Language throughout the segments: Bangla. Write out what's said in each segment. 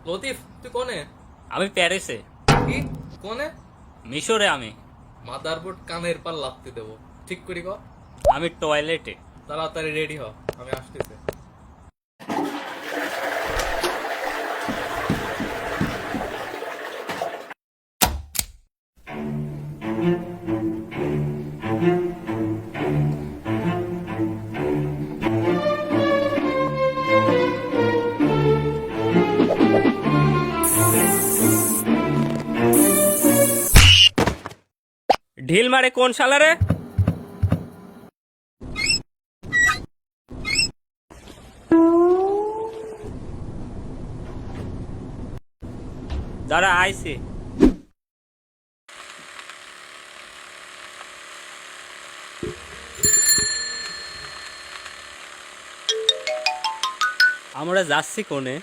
লতিফ, তুই কোনে? আমি প্যারিসে। কি কোনে? মিশরে আমি। মাদারবোর্ড কানের পার লাত্তি দেবো। ঠিক করি ক। আমি টয়লেটে। তাড়াতাড়ি রেডি হ, আমি আসতেছি। ঢিল মারে কোন শালারে? দাঁড়া আইসি। আমরা যাচ্ছি কোনে?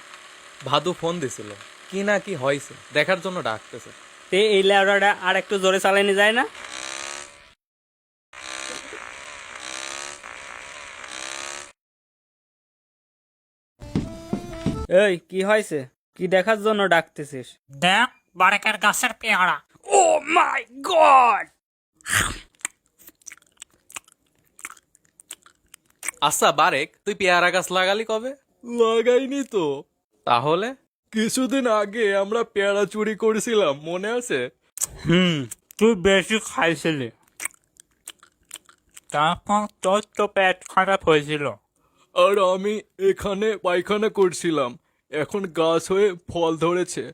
ভাদু ফোন দিছিল, কি না কি হয়েছে দেখার জন্য ডাকতেছে। তে এই লেওড়াটা আর একটু জোরে চালানো যায় না? এই কি হয়েছে? কি দেখার জন্য ডাকতেছিস? দেখ বারেকের গাছের পেয়ারা। ও মাই গড! আচ্ছা বারেক, তুই পেয়ারা গাছ লাগালি কবে? লাগাইনি তো। তাহলে কিছুদিন আগে আমরা পেয়ারা চুরি করেছিলাম, মনে আছে? তুই বেশি খাইছিলি, তারপর তোর তো পেট খারাপ হয়েছিল। আর আমি এখানে পায়খানা করছিলাম, এখন গাছ হয়ে ফল ধরেছে।